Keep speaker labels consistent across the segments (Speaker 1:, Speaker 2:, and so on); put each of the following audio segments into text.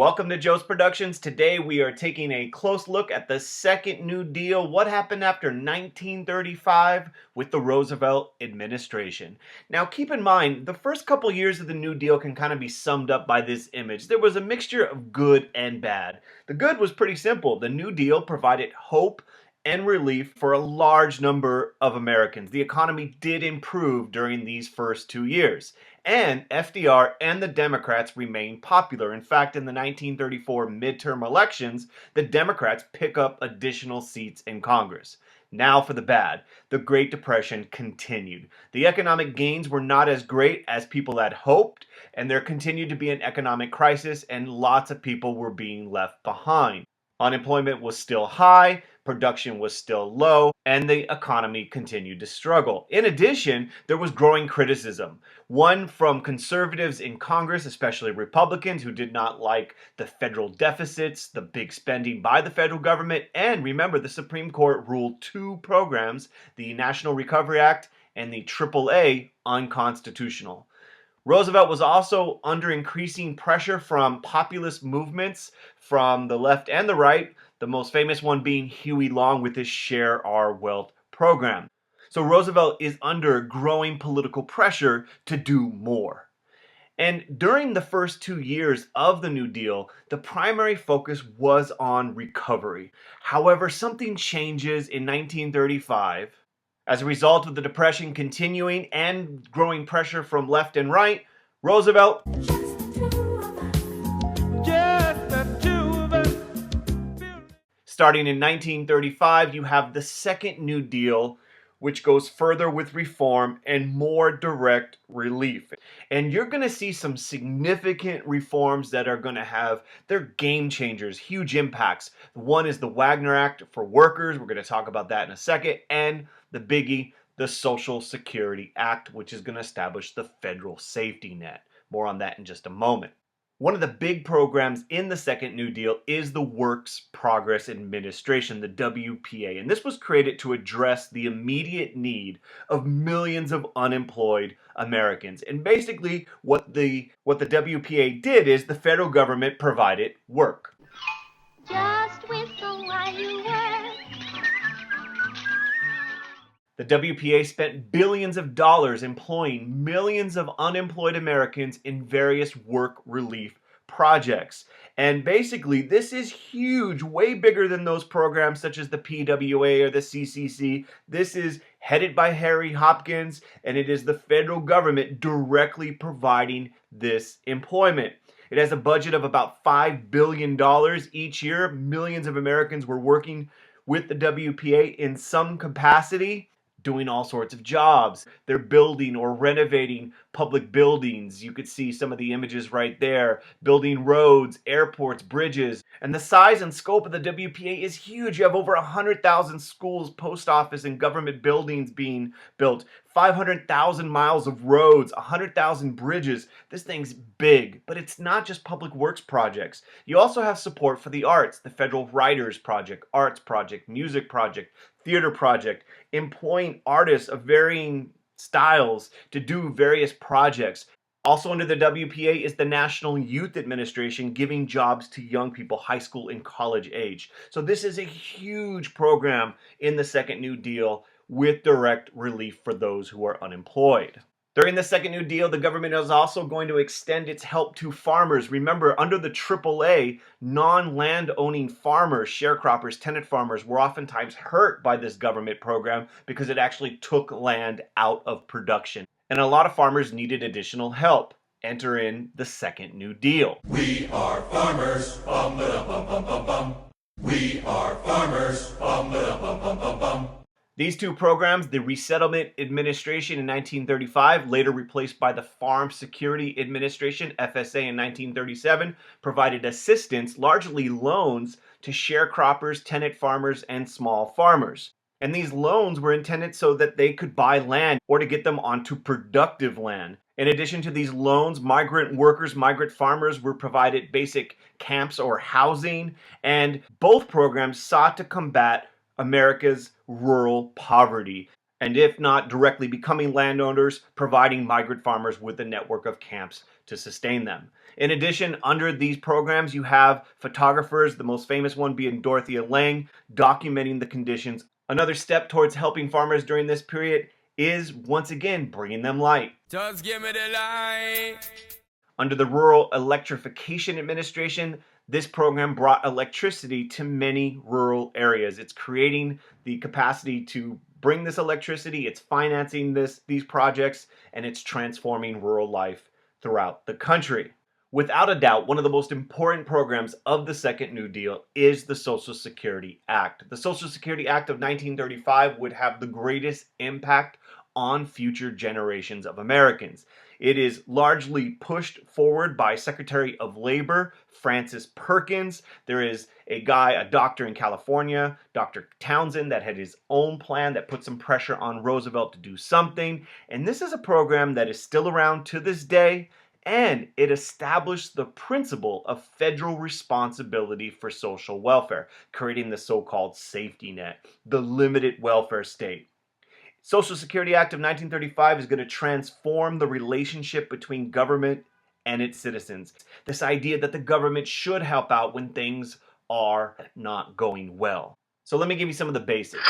Speaker 1: Welcome to Jocz Productions. Today we are taking a close look at the second New Deal, what happened after 1935 with the Roosevelt administration. Now keep in mind, the first couple years of the New Deal can kind of be summed up by this image. There was a mixture of good and bad. The good was pretty simple. The New Deal provided hope and relief for a large number of Americans. The economy did improve during these first 2 years. And FDR and the Democrats remained popular. In fact, in the 1934 midterm elections, the Democrats pick up additional seats in Congress. Now for the bad. The Great Depression continued. The economic gains were not as great as people had hoped, and there continued to be an economic crisis, and lots of people were being left behind. Unemployment was still high, production was still low, and the economy continued to struggle. In addition, there was growing criticism. One from conservatives in Congress, especially Republicans, who did not like the federal deficits, the big spending by the federal government, and remember, the Supreme Court ruled two programs, the National Recovery Act and the AAA, unconstitutional. Roosevelt was also under increasing pressure from populist movements from the left and the right, the most famous one being Huey Long with his Share Our Wealth program. So Roosevelt is under growing political pressure to do more. And during the first 2 years of the New Deal, the primary focus was on recovery. However, something changes in 1935. As a result of the Depression continuing and growing pressure from left and right, Roosevelt starting in 1935, you have the second New Deal, which goes further with reform and more direct relief. And you're going to see some significant reforms that are going to have, they're game changers, huge impacts. One is the Wagner Act for workers. We're going to talk about that in a second. And the biggie, the Social Security Act, which is going to establish the federal safety net. More on that in just a moment. One of the big programs in the second New Deal is the Works Progress Administration, the WPA. And this was created to address the immediate need of millions of unemployed Americans. And basically what the WPA did is the federal government provided work. Just whistle while you work. The WPA spent billions of dollars employing millions of unemployed Americans in various work relief projects. And basically, this is huge, way bigger than those programs such as the PWA or the CCC. This is headed by Harry Hopkins, and it is the federal government directly providing this employment. It has a budget of about $5 billion each year. Millions of Americans were working with the WPA in some capacity, doing all sorts of jobs. They're building or renovating public buildings. You could see some of the images right there. Building roads, airports, bridges. And the size and scope of the WPA is huge. You have over 100,000 schools, post office, and government buildings being built. 500,000 miles of roads, 100,000 bridges. This thing's big, but it's not just public works projects. You also have support for the arts, the Federal Writers Project, Arts Project, Music Project, Theater Project, employing artists of varying styles to do various projects. Also under the WPA is the National Youth Administration, giving jobs to young people, high school and college age. So this is a huge program in the second New Deal with direct relief for those who are unemployed. During the second New Deal, the government is also going to extend its help to farmers. Remember, under the AAA, non-land owning farmers, sharecroppers, tenant farmers were oftentimes hurt by this government program because it actually took land out of production. And a lot of farmers needed additional help. Enter in the second New Deal.
Speaker 2: We are farmers, bum ba bum bum bum bum. We are farmers, bum ba bum bum bum bum.
Speaker 1: These two programs, the Resettlement Administration in 1935, later replaced by the Farm Security Administration, FSA, in 1937, provided assistance, largely loans, to sharecroppers, tenant farmers, and small farmers. And these loans were intended so that they could buy land or to get them onto productive land. In addition to these loans, migrant workers, migrant farmers were provided basic camps or housing, and both programs sought to combat America's rural poverty, and if not directly becoming landowners, providing migrant farmers with a network of camps to sustain them. In addition, under these programs, you have photographers, the most famous one being Dorothea Lange, documenting the conditions. Another step towards helping farmers during this period is, once again, bringing them light.
Speaker 3: Just give me the light.
Speaker 1: Under the Rural Electrification Administration, this program brought electricity to many rural areas. It's creating the capacity to bring this electricity, it's financing these projects, and it's transforming rural life throughout the country. Without a doubt, one of the most important programs of the Second New Deal is the Social Security Act. The Social Security Act of 1935 would have the greatest impact on future generations of Americans. It is largely pushed forward by Secretary of Labor Francis Perkins. There is a doctor in California, Dr. Townsend, that had his own plan that put some pressure on Roosevelt to do something. And this is a program that is still around to this day, and it established the principle of federal responsibility for social welfare, creating the so-called safety net, the limited welfare state. Social Security Act of 1935 is going to transform the relationship between government and its citizens. This idea that the government should help out when things are not going well. So let me give you some of the basics.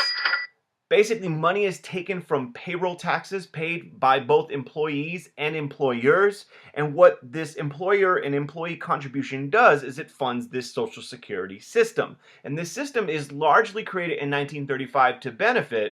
Speaker 1: Basically, money is taken from payroll taxes paid by both employees and employers. And what this employer and employee contribution does is it funds this Social Security system. And this system is largely created in 1935 to benefit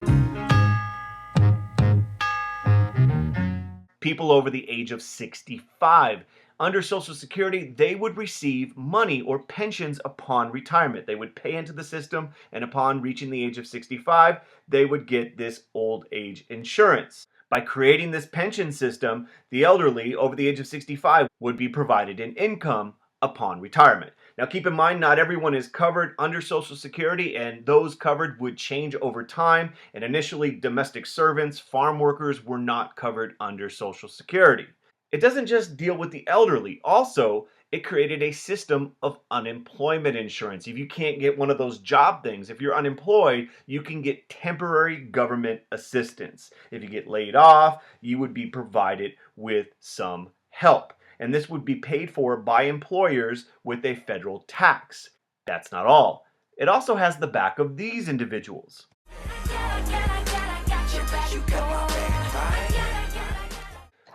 Speaker 1: people over the age of 65. Under Social Security, they would receive money or pensions upon retirement. They would pay into the system, and upon reaching the age of 65, they would get this old age insurance. By creating this pension system, the elderly over the age of 65 would be provided an income upon retirement. Now keep in mind, not everyone is covered under Social Security, and those covered would change over time. And initially, domestic servants, farm workers were not covered under Social Security. It doesn't just deal with the elderly. Also, it created a system of unemployment insurance. If you can't get one of those job things, if you're unemployed, you can get temporary government assistance. If you get laid off, you would be provided with some help. And this would be paid for by employers with a federal tax. That's not all. It also has the back of these individuals.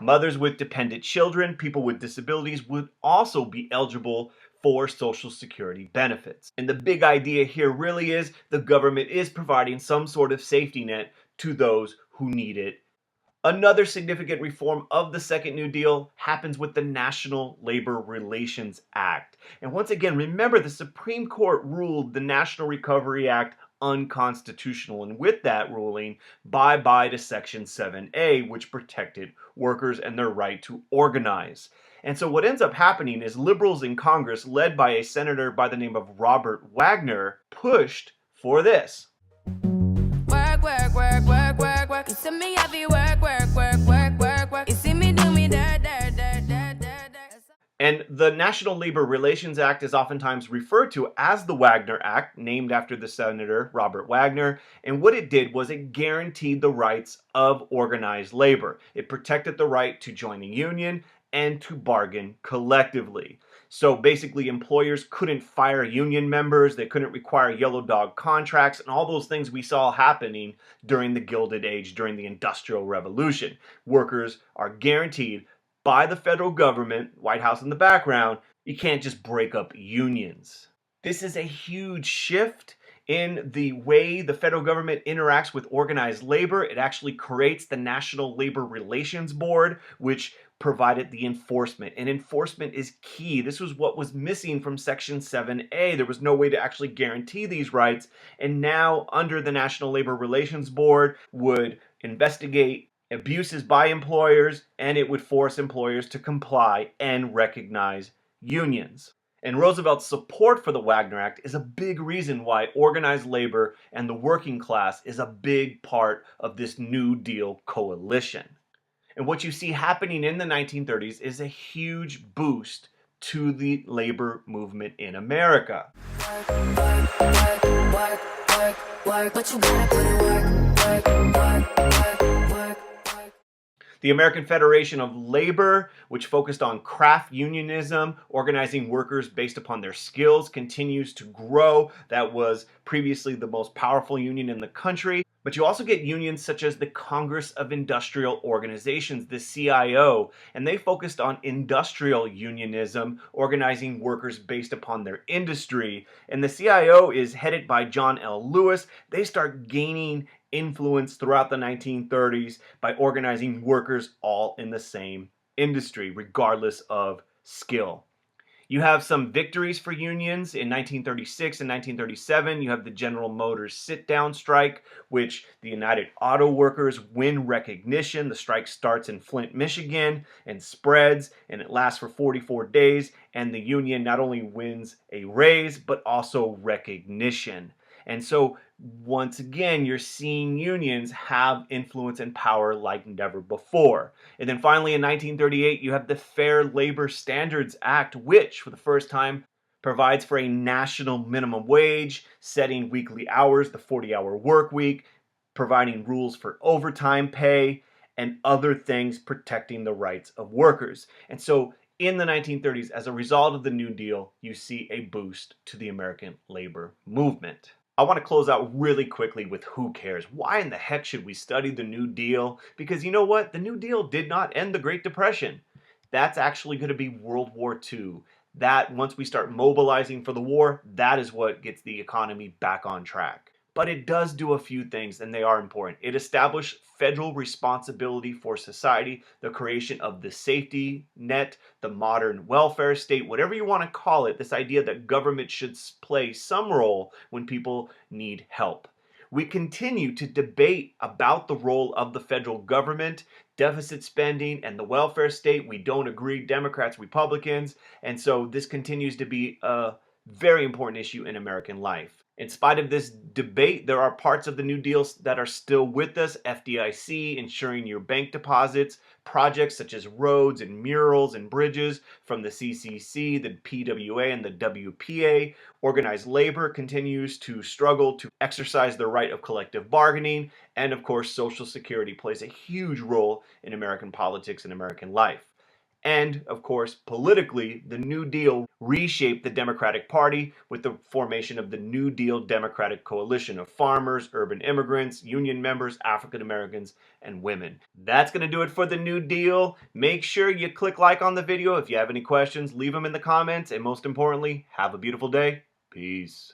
Speaker 1: Mothers with dependent children, people with disabilities would also be eligible for Social Security benefits. And the big idea here really is the government is providing some sort of safety net to those who need it. Another significant reform of the Second New Deal happens with the National Labor Relations Act. And once again, remember, the Supreme Court ruled the National Recovery Act unconstitutional, and with that ruling, bye-bye to Section 7A, which protected workers and their right to organize. And so what ends up happening is liberals in Congress, led by a senator by the name of Robert Wagner, pushed for this.
Speaker 4: Work, work, work, work, work, work. You see me heavy work, work, work, work, work, work. You see me do me da, da, da, da, da, da.
Speaker 1: And the National Labor Relations Act is oftentimes referred to as the Wagner Act, named after the Senator Robert Wagner. And what it did was it guaranteed the rights of organized labor. It protected the right to join a union and to bargain collectively. So basically, employers couldn't fire union members, they couldn't require yellow dog contracts, and all those things we saw happening during the Gilded Age, during the Industrial Revolution. Workers are guaranteed by the federal government, White House in the background, you can't just break up unions. This is a huge shift in the way the federal government interacts with organized labor. It actually creates the National Labor Relations Board, which provided the enforcement. And enforcement is key. This was what was missing from Section 7A. There was no way to actually guarantee these rights. And now, under the National Labor Relations Board, would investigate abuses by employers, and it would force employers to comply and recognize unions. And Roosevelt's support for the Wagner Act is a big reason why organized labor and the working class is a big part of this New Deal coalition. And what you see happening in the 1930s is a huge boost to the labor movement in America.
Speaker 4: Work, work, work, work, work, work, but you gotta put in work, work, work, work, work, work.
Speaker 1: The American Federation of Labor, which focused on craft unionism, organizing workers based upon their skills, continues to grow. That was previously the most powerful union in the country. But you also get unions such as the Congress of Industrial Organizations, the CIO, and they focused on industrial unionism, organizing workers based upon their industry. And the CIO is headed by John L. Lewis. They start gaining influence throughout the 1930s by organizing workers all in the same industry, regardless of skill. You have some victories for unions in 1936 and 1937. You have the General Motors sit-down strike, which the United Auto Workers win recognition. The strike starts in Flint, Michigan, and spreads, and it lasts for 44 days. And the union not only wins a raise, but also recognition. And so, once again, you're seeing unions have influence and power like never before. And then finally, in 1938, you have the Fair Labor Standards Act, which, for the first time, provides for a national minimum wage, setting weekly hours, the 40-hour work week, providing rules for overtime pay, and other things protecting the rights of workers. And so, in the 1930s, as a result of the New Deal, you see a boost to the American labor movement. I want to close out really quickly with who cares. Why in the heck should we study the New Deal? Because you know what? The New Deal did not end the Great Depression. That's actually going to be World War II. That, once we start mobilizing for the war, that is what gets the economy back on track. But it does do a few things, and they are important. It established federal responsibility for society, the creation of the safety net, the modern welfare state, whatever you want to call it, this idea that government should play some role when people need help. We continue to debate about the role of the federal government, deficit spending, and the welfare state. We don't agree, Democrats, Republicans, and so this continues to be a very important issue in American life. In spite of this debate, there are parts of the New Deal that are still with us. FDIC, ensuring your bank deposits, projects such as roads and murals and bridges from the CCC, the PWA, and the WPA. Organized labor continues to struggle to exercise their right of collective bargaining. And of course, Social Security plays a huge role in American politics and American life. And, of course, politically, the New Deal reshaped the Democratic Party with the formation of the New Deal Democratic Coalition of farmers, urban immigrants, union members, African Americans, and women. That's going to do it for the New Deal. Make sure you click like on the video. If you have any questions, leave them in the comments. And most importantly, have a beautiful day. Peace.